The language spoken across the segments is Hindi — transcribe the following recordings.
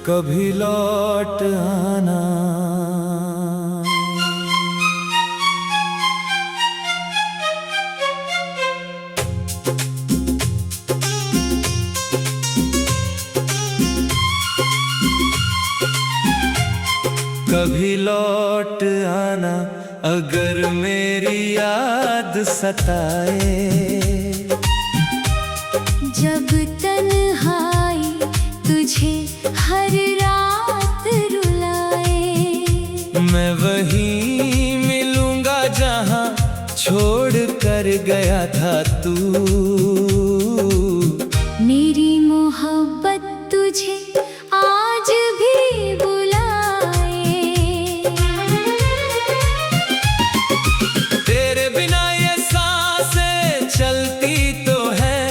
कभी लौट आना। कभी लौट आना अगर मेरी याद सताए, जब तन्हाई तुझे हर रात रुलाए। मैं वहीं मिलूंगा जहां छोड़ कर गया था तू। मेरी मोहब्बत तुझे आज भी बुलाए। तेरे बिना ये सांसें चलती तो है,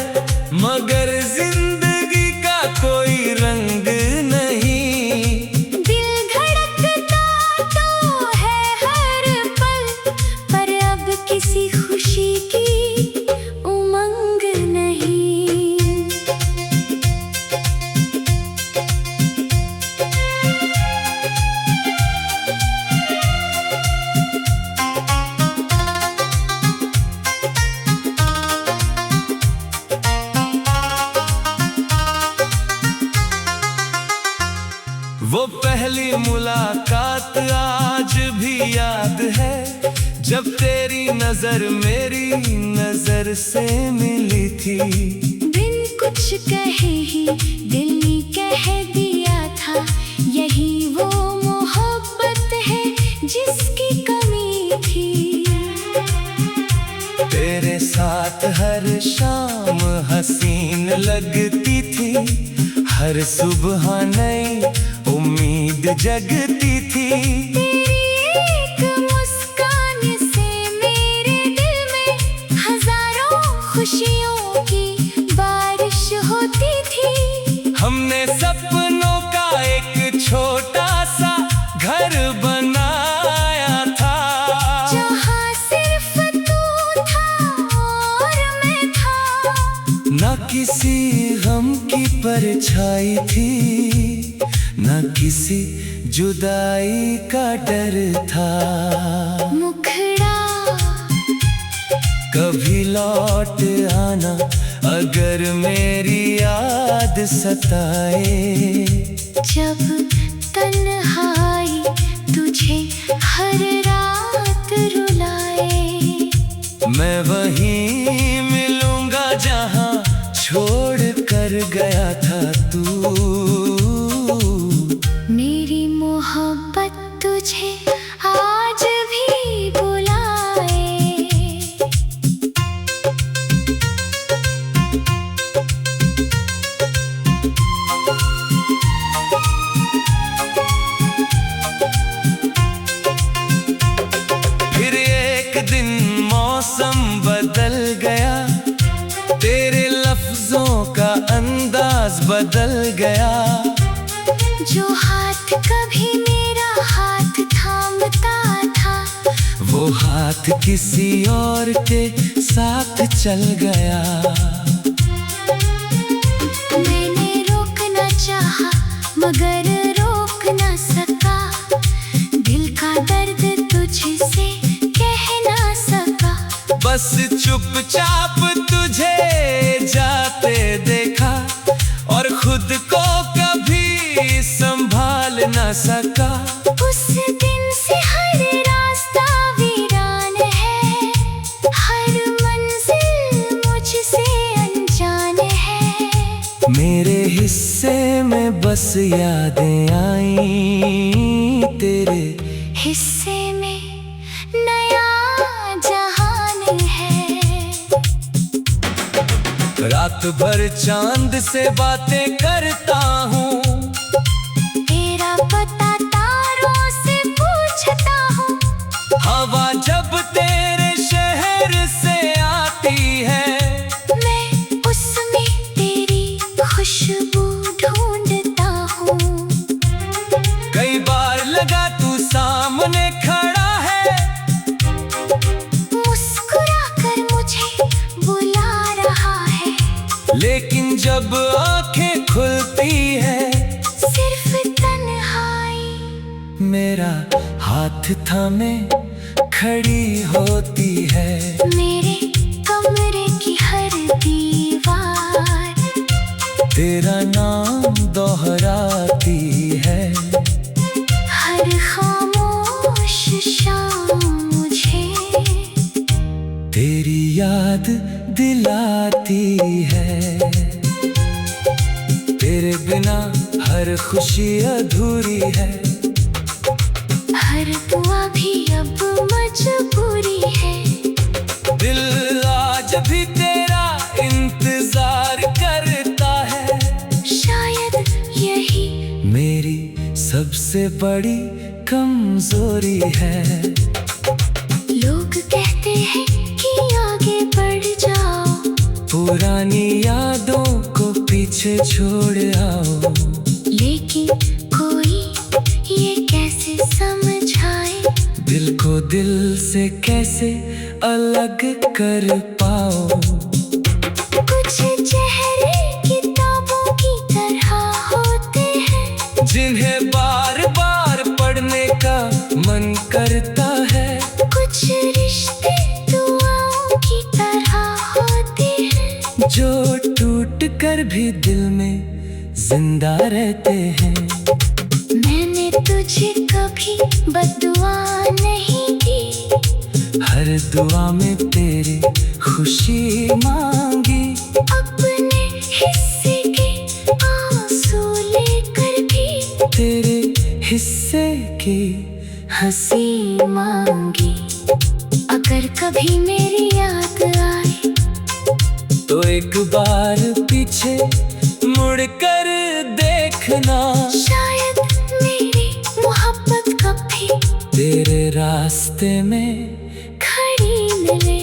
मगर जिंदगी का कोई रंग नहीं। दिल धड़कता तो है हर पल, पर अब किसी खुशी की उमंग नहीं। वो पहली मुलाकात आज भी याद है, जब तेरी नजर मेरी नजर से मिली थी। बिन कुछ कहे ही दिल ने कह दिया था, यही वो मोहब्बत है जिसकी कमी थी। तेरे साथ हर शाम हसीन लगती थी, हर सुबह नई उम्मीद जगती थी। तेरी एक मुस्कान से मेरे दिल में हजारों खुशियों की बारिश होती थी। हमने सपनों का एक छोटा सा घर बनाया था, जहाँ सिर्फ तू था और मैं था। ना किसी गम की परछाई थी, ना किसी जुदाई का डर था। मुखड़ा कभी लौट आना अगर मेरी याद सताए, जब तन्हाई तुझे हर रात रुलाए। मैं वहीं मिलूंगा जहां छोड़ कर गया था तू। मेरी मोहब्बत तुझे आज भी बुलाए। फिर एक दिन मौसम बदल गया, तेरे लफ्जों का अंदाज बदल गया। जो हाथ कभी मेरा हाथ थामता था, वो हाथ किसी और के साथ चल गया। मैंने रोकना चाहा मगर रोक ना सका, दिल का दर्द तुझसे कह ना सका। बस चुपचाप तुझे जाते देखा और खुद को कभी संभाल ना सका। उस दिन से हर रास्ता वीरान है, हर मंजिल मुझसे अनजान है। मेरे हिस्से में बस यादें आई, तेरे हिस्से में नया जहान है। रात भर चांद से बातें करता हूँ, तेरा पता तारों से पूछता हूँ। हवा जब तेरे शहर से आती है, मैं उसमें तेरी खुशबू ढूंढता हूँ। कई बार लगा तू सामने खड़ा है, मुस्कुरा कर मुझे बुला रहा है। लेकिन जब आंखें खुलती है सिर्फ थामे खड़ी होती है। मेरे कमरे की हर दीवार तेरा नाम दोहराती है। हर खामोश शाम मुझे तेरी याद दिलाती है। तेरे बिना हर खुशी अधूरी है। हर दुआ भी अब मजबूरी है। दिल आज भी तेरा इंतजार करता है। शायद यही मेरी सबसे बड़ी कमजोरी है। लोग कहते हैं कि आगे बढ़ जाओ, पुरानी यादों को पीछे छोड़ आओ। लेकिन कोई ये कैसे समझाए, दिल को दिल से कैसे अलग कर पाओ। कुछ चेहरे किताबों की तरह होते हैं, जिन्हें बार बार पढ़ने का मन करता है। कुछ रिश्ते दुआओं की तरह होते हैं, जो टूट कर भी दिल में जिंदा रहते हैं। मैंने तुझे कभी बददुआ नहीं दी, हर दुआ में तेरी खुशी मांगी। अपने हिस्से के आंसू लेकर भी तेरे हिस्से की हंसी मांगी। अगर कभी मेरी याद आए तो एक बार पीछे मुड़ कर देखना। शायद मेरी मोहब्बत कभी तेरे रास्ते में खड़ी मिले।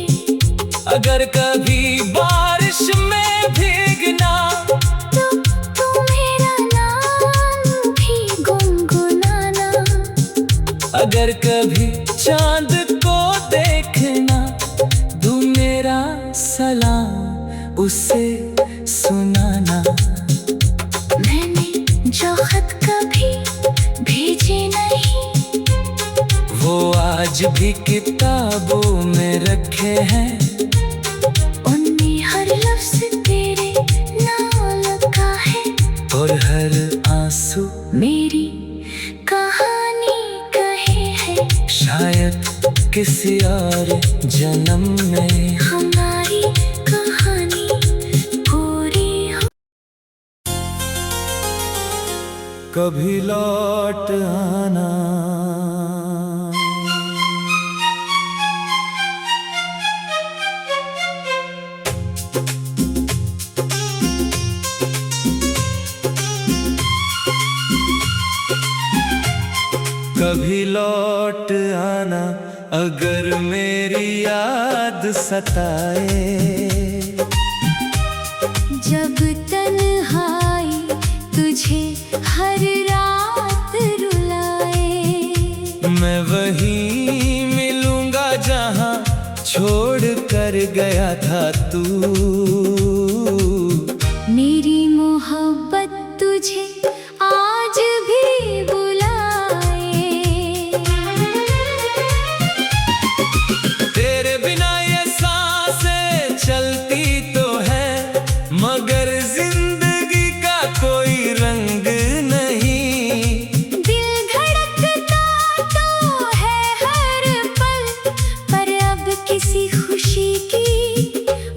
अगर कभी बारिश में भीगना तो मेरा नाम भी गुनगुनाना। अगर कभी चांद को देखना तू मेरा सलाम उसे सुनाना। मैंने जो खत कभी भेजे नहीं, वो आज भी किताबों में रखे हैं। उनमें हर लफ्ज तेरे नाम लिखा है, और हर आंसू मेरी कहानी कहे है। शायद किसी और जन्म में हमारी कहानी पूरी हो। कभी लौट आना। कभी लौट आना अगर मेरी याद सताए। जब तन्हाई तुझे हर रात रुलाए, मैं वहीं मिलूंगा जहां छोड़ कर गया था तू। मेरी मोहब्बत तुझे आज भी बुलाए। तेरे बिना ये सांसें चलती तो है, मगर जिंदगी का कोई रंग नहीं। दिल धड़कता तो है हर पल, पर अब किसी खुशी की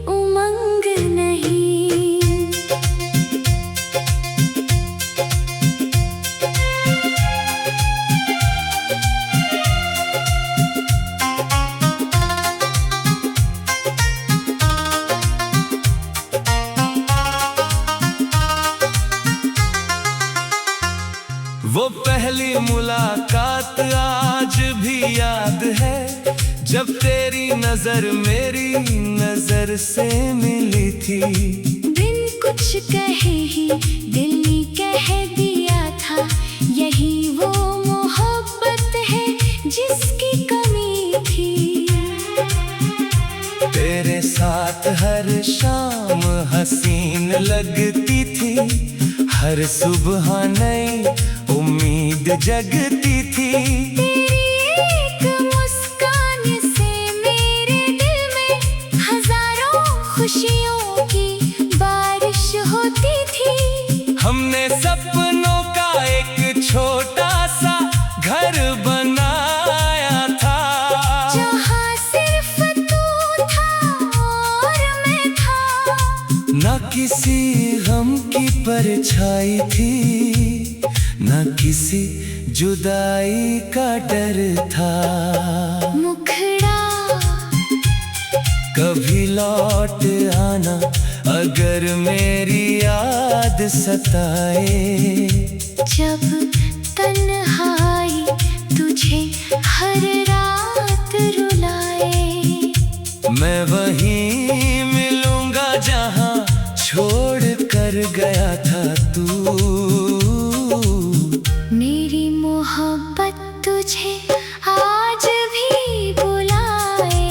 उमंग नहीं। वो पहली मुलाकात आज भी याद है, जब तेरी नजर मेरी नजर से मिली थी। बिन कुछ कहे ही दिल ने कह दिया था, यही वो मोहब्बत है जिसकी कमी थी। तेरे साथ हर शाम हसीन लगती थी, हर सुबह नई उम्मीद जगती थी। तेरी की परछाई थी, न किसी जुदाई का डर था। मुखड़ा कभी लौट आना अगर मेरी याद सताए। जब तन्हाई तुझे हर रात रुलाए, मैं वहीं मिलूंगा जहां छोड़ कर गया था तू। मेरी मोहब्बत तुझे आज भी बुलाए।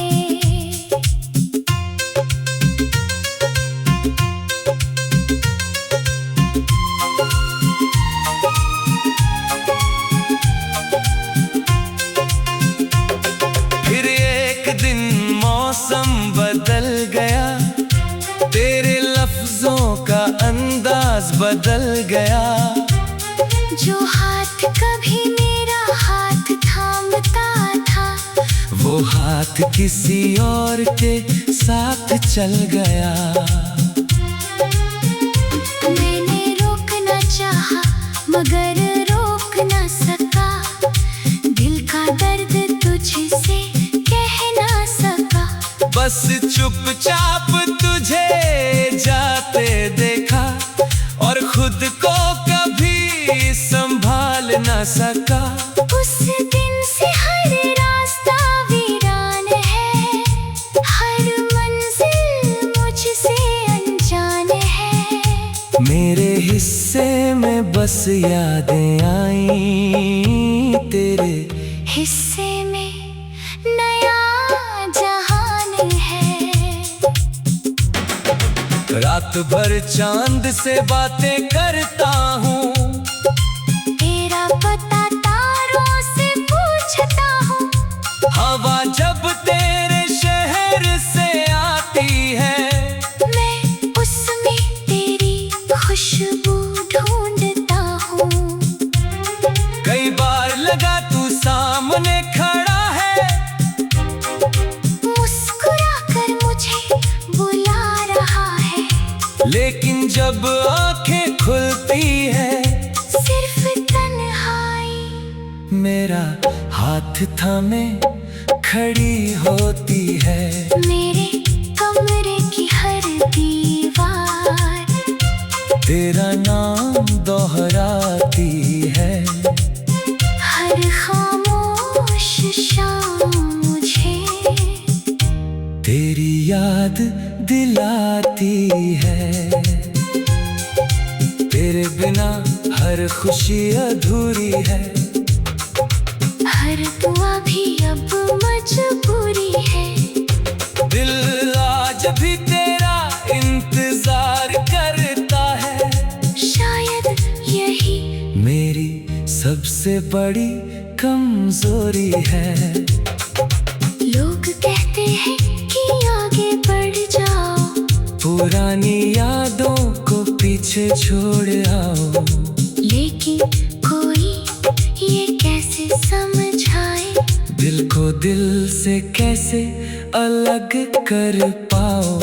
फिर एक दिन मौसम बदल गया, तेरे लफ्जों का अंदाज बदल गया। जो हाथ कभी मेरा हाथ थामता था, वो हाथ किसी और के साथ चल गया। मैंने रोकना चाहा मगर रोक ना सका, दिल का दर्द तुझसे कह ना सका। बस चुपचाप तुझे जाते देखा और खुद को कभी संभाल ना सका। उस दिन से हर रास्ता वीरान है, हर मंजिल मुझसे अनजान है। मेरे हिस्से में बस यादें आई, तेरे हिस्से में नया जहान है। रात भर चांद से बातें करता हूँ, तेरा पता तारों से पूछता हूँ। हवा जब तेरे शहर से आती है, मैं उसमें तेरी खुशबू ढूंढता हूँ। कई बार लगा तू सामने खड़ा है, मुस्कुरा कर मुझे बुला रहा है। लेकिन जब आंखें खुलती है, सिर्फ तन्हाई मेरा हाथ थामे खड़ी होती है। मेरे कमरे की हर दीवार तेरा नाम दोहराती है। हर खामोश शाम मुझे तेरी याद दिलाती है। तेरे बिना हर खुशी अधूरी है, हर दुआ भी अब मजबूरी है। दिल आज भी तेरा इंतजार करता है। शायद यही मेरी सबसे बड़ी कमजोरी है। लोग कहते हैं कि आगे बढ़ जाओ, पुरानी यादों को पीछे छोड़ आओ। लेकिन कोई ये कैसे समझाए, दिल को दिल से कैसे अलग कर पाओ।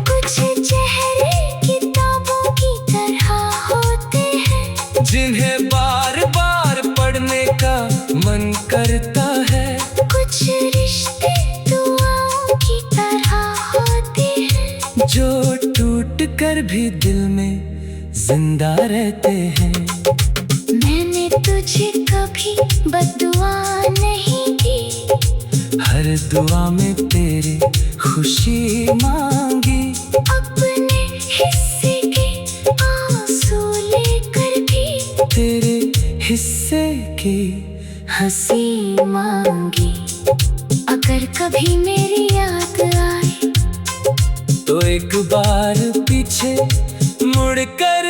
कुछ चेहरे किताबों की तरह होते हैं, जिन्हें बार बार पढ़ने का मन करता है। कुछ रिश्ते दुआओं की तरह होते हैं, जो टूट कर भी दिल में जिंदा रहते हैं। मैंने तुझे कभी बददुआ नहीं दी, हर दुआ में तेरी खुशी मांगी। अपने हिस्से के आंसू लेकर भी तेरे हिस्से की हंसी मांगी। अगर कभी मेरी याद आए, तो एक बार पीछे मुड़ कर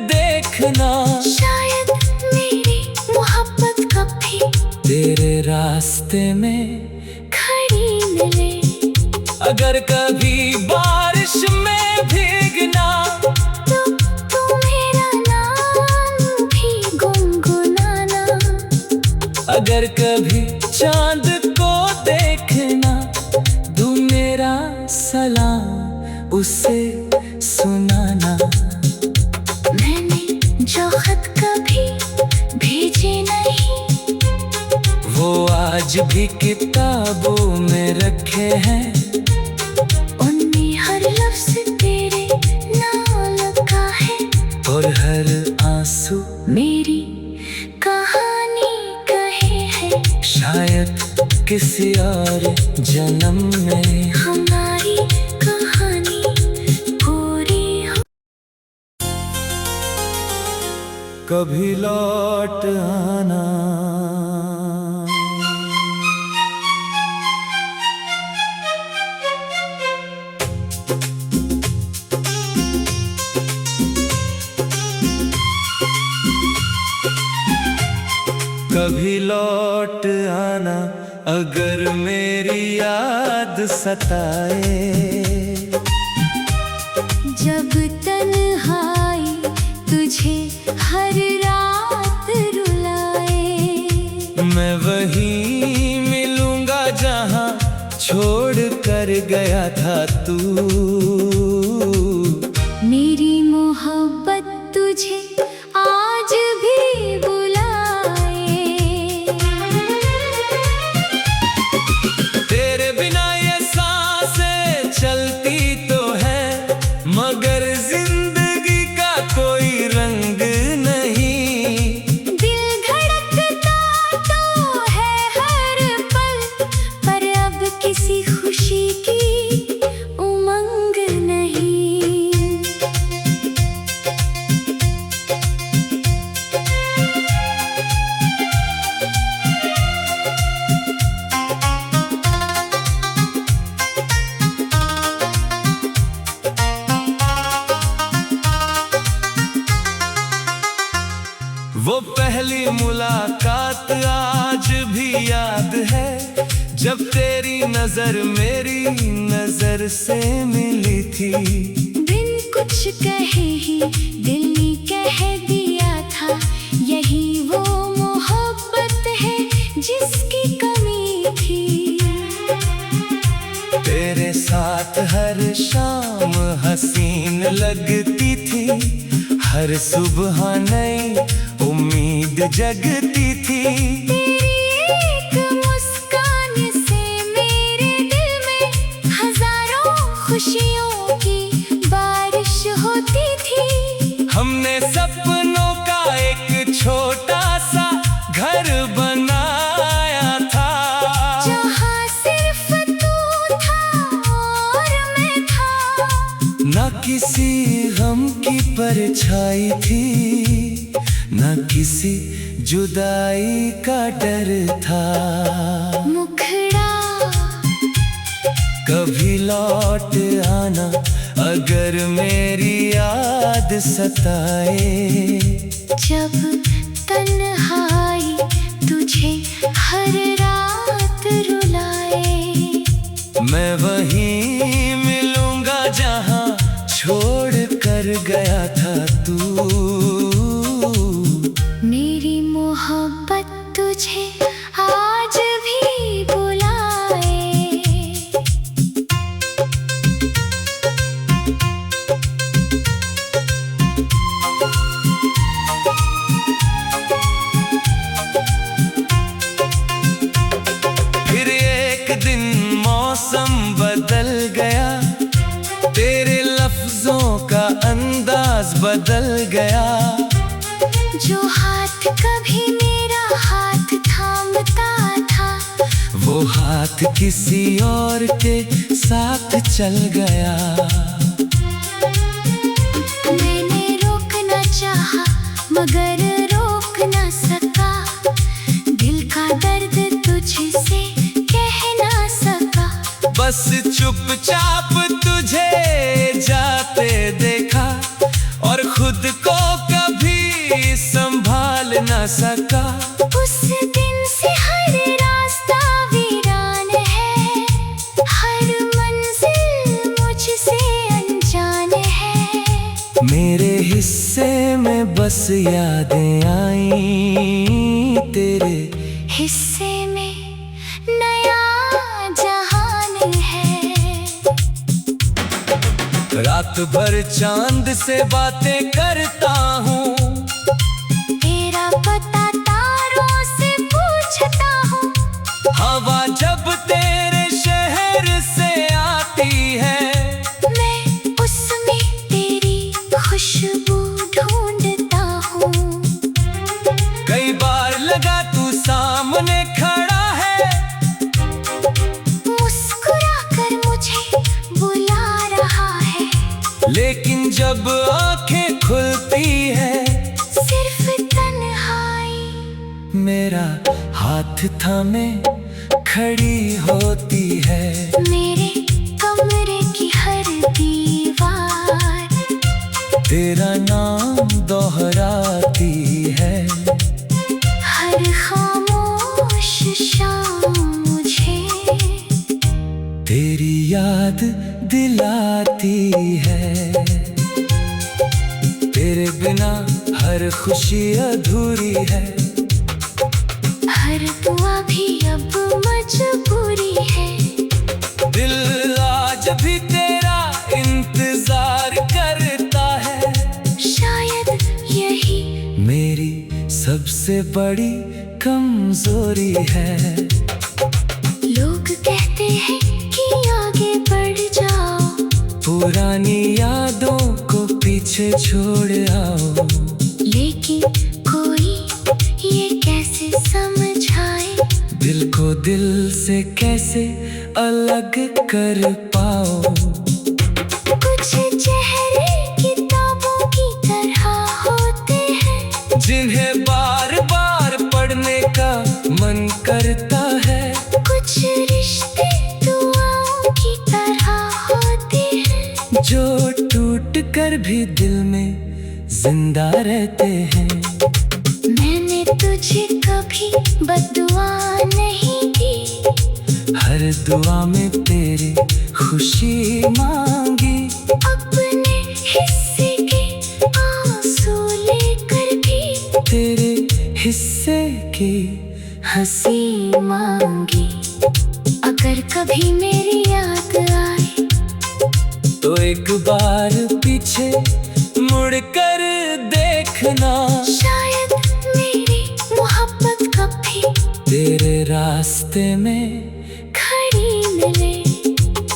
देखना। शायद मेरी मोहब्बत कभी तेरे रास्ते में खड़ी मिले। अगर कभी बारिश में भीगना, तो तू मेरा नाम भी गुनगुनाना। अगर कभी चांद को देखना, तू मेरा सलाम उसे सुनाना। आज भी किताबों में रखे हैं, उनमें हर लफ्ज तेरे नाम लिखा है, और हर आंसू मेरी कहानी कहे है। शायद किसी और जन्म में हमारी कहानी पूरी हो। कभी लौट आना। कभी लौट आना अगर मेरी याद सताए, जब तन्हाई तुझे हर रात रुलाए, मैं वहीं मिलूंगा जहां छोड़ कर गया था तू। मेरी मोहब्बत तुझे आज भी बुलाए, तेरे बिना ये सांसें चलती तो है, मगर जिंदगी का कोई रंग नहीं। दिल धड़कता तो है हर पल, पर अब किसी खुशी की उमंग नहीं। वो पहली मुलाकात आज भी याद है, जब तेरी नजर मेरी नजर से मिली थी। बिन कुछ कहे ही दिल ने कह दिया था, यही वो मोहब्बत है जिसकी कमी थी। तेरे साथ हर शाम हसीन लगती थी, हर सुबह नई उम्मीद जगती थी। तेरी एक मुस्कान से मेरे दिल में हजारों खुशियों की बारिश होती थी। हमने सपनों का एक छोटा सा घर बनाया था, जहाँ सिर्फ तू था और मैं था। न किसी गम की परछाई थी, न किसी जुदाई का डर था। मुखड़ा कभी लौट आना अगर मेरी याद सताए, जब तन्हाई तुझे हर रात रुलाए, मैं वहीं मिलूंगा जहां छोड़ कर गया था तू। मेरी मोहब्बत तुझे आज भी बुलाए। फिर एक दिन मौसम बदल गया, तेरे लफ्जों का अंदाज बदल गया। जो हाथ कभी मेरा हाथ थामता था, वो हाथ किसी और के साथ चल गया। मैंने रोकना चाहा मगर रोक ना सका, दिल का दर्द तुझसे कह ना सका। बस चुपचाप तुझे जाते देखा, और खुद को कभी संभाल ना सका। उस दिन से हर रास्ता वीरान है, हर मंजिल मुझसे अनजान है। मेरे हिस्से में बस यादें आई, तेरे हिस्से में नया जहान है। रात भर चांद से बातें करता हूँ, तेरा पता तारों से पूछता हूँ। जब तेरे शहर से आती है, मैं उसमें तेरी खुशबू ढूंढता हूँ। कई बार लगा तू सामने खड़ा है, मुस्कुरा कर मुझे बुला रहा है। लेकिन जब आंखें खुलती है, सिर्फ तन्हाई मेरा हाथ थामे खड़ी होती है। मेरे कमरे की हर दीवार तेरा नाम दोहराती है। हर खामोश शाम मुझे तेरी याद दिलाती है। तेरे बिना हर खुशी अधूरी है। हर दुआ भी अब मजबूरी है। दिल आज भी तेरा इंतजार करता है। शायद यही मेरी सबसे बड़ी कमजोरी है। लोग कहते हैं कि आगे बढ़ जाओ, पुरानी यादों को पीछे छोड़ आओ। लेकिन कोई ये कैसे समझाए, दिल को दिल से कैसे अलग कर पाओ। कुछ चेहरे किताबों की तरह होते हैं, जिन्हें बार बार पढ़ने का मन करता है। कुछ रिश्ते दुआओं की तरह होते हैं, जो टूट कर भी दिल में जिंदा रहते हैं। मैंने तुझे कभी बददुआ नहीं दी, हर दुआ में तेरी खुशी मांगी। अपने हिस्से के आंसू लेकर भी तेरे हिस्से की हंसी मांगी। अगर कभी मेरी याद आए, तो एक बार पीछे मुड़कर देखना। शायद मेरी मोहब्बत कभी तेरे रास्ते में खड़ी मिले।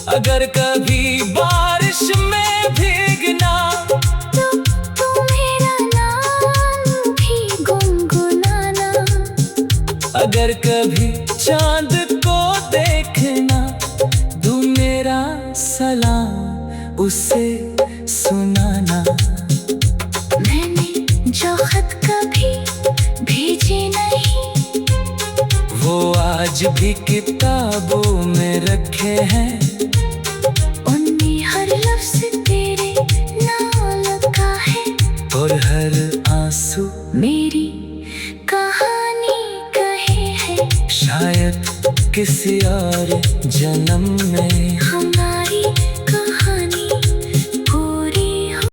अगर कभी बारिश में भीगना, तो तू मेरा नाम भी गुनगुनाना। अगर कभी चांद को देखना, तू मेरा सलाम उसे सुनाना। मैंने जो खत कभी भेजे नहीं, वो आज भी किताबों में रखे हैं।